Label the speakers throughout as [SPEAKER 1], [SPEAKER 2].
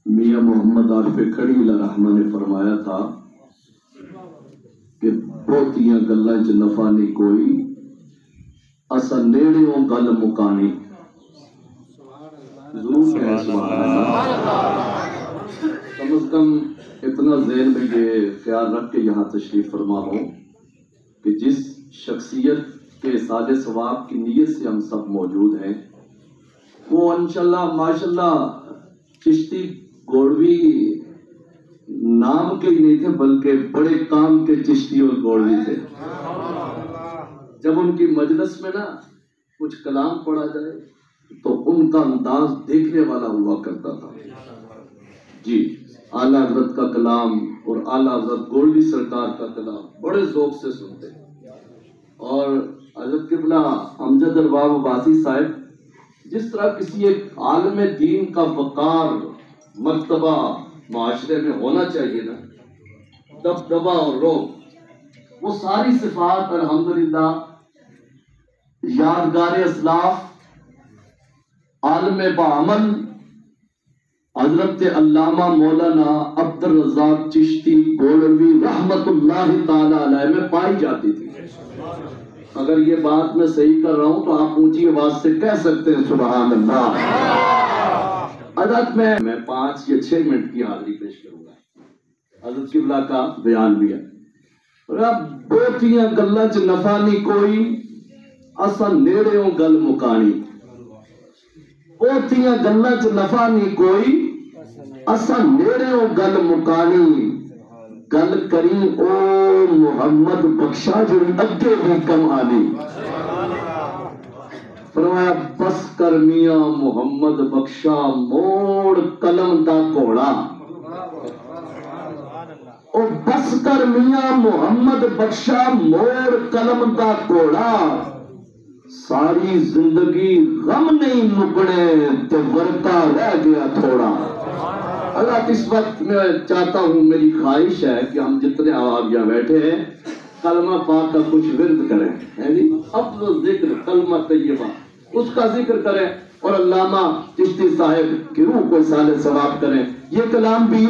[SPEAKER 1] میاں محمد عارف کھڑی رحمہ نے فرمایا تھا کہ بہتیاں گلاں چ نفع نہیں کوئی، اسا نیڑیوں گل مکانی۔ ضرور کہے سبحان اللہ۔ کم از کم اتنا ذہن میں یہ خیال رکھ کے یہاں تشریف فرما ہوں کہ جس شخصیت کے سال ثواب کی نیت سے ہم سب موجود ہیں، وہ انشاءاللہ ماشاءاللہ چشتی گوڑوی نام کے ہی نہیں تھے بلکہ بڑے کام کے چشتی اور گوڑوی تھے۔ جب ان کی مجلس میں نا کچھ کلام پڑھا جائے تو ان کا انداز دیکھنے والا ہوا کرتا تھا۔ جی، اعلیٰ حضرت کا کلام اور اعلیٰ حضرت گولوی سرکار کا کلام بڑے ذوق سے سنتے، اور حضرت قبلہ امجد ارباب عباسی صاحب جس طرح کسی ایک عالم دین کا وقار مرتبہ معاشرے میں ہونا چاہیے نا، دبدبا اور روب، وہ ساری صفات الحمدللہ یادگار اسلاف عالم بعمل حضرت علامہ مولانا عبد الرزاق چشتی گولوی رحمت اللہ تعالی علیہ میں پائی جاتی تھی۔ اگر یہ بات میں صحیح کر رہا ہوں تو آپ اونچی آواز سے کہہ سکتے ہیں سبحان اللہ۔ حضرت میں 5 یا 6 منٹ کی حاضری پیش کروں گا۔ حضرت قبلہ کا بیان بھی ہے، رب بوتیاں گلاں چ نفع نہیں کوئی، اسا نیڑیوں گل مکانی۔ بوتیاں گلاں چ نفع نہیں کوئی، اسا نیڑیوں گل مکانی۔ گل کریں او محمد بخشا جو اگے بھی کم آنی۔ فرمایا بس کر میاں محمد بخشا موڑ قلم دا گھوڑا۔ او بس کر میاں محمد بخشا موڑ قلم دا گھوڑا، ساری زندگی غم نہیں مکنے تے ورقہ رہ گیا تھوڑا۔ اللہ اس وقت میں چاہتا ہوں، میری خواہش ہے کہ ہم جتنے آپ یہاں بیٹھے ہیں کلمہ پاک کا کچھ ورد کریں، جی افضل ذکر کلمہ طیبہ، اس کا ذکر کریں اور علامہ چشتی صاحب کی روح کو اصالِ ثواب کریں۔ یہ کلام بھی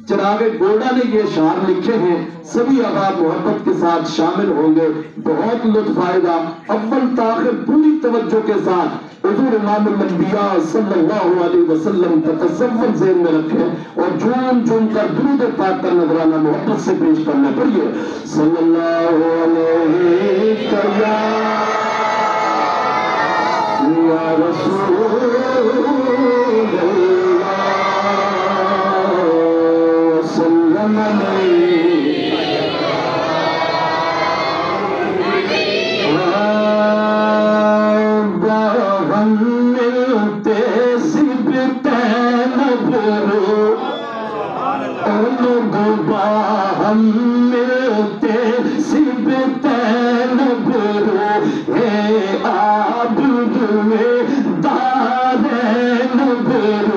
[SPEAKER 1] چراغ گوڑا نے یہ اشعار لکھے ہیں، سبھی احباب محبت کے ساتھ شامل ہوں گے، بہت لطف آئے گا۔ اول تاخر پوری توجہ کے ساتھ حضور امام الانبیاء صلی اللہ علیہ وسلم کا تصور ذہن میں رکھیں اور جھوم جھوم کر درود پاک کا نذرانہ محبت سے پیش کرنا پڑیے۔ صلی اللہ علیہ یا رسول اللہ وسلم ہم ملتے سبتین برو اے آب روئے دارین برو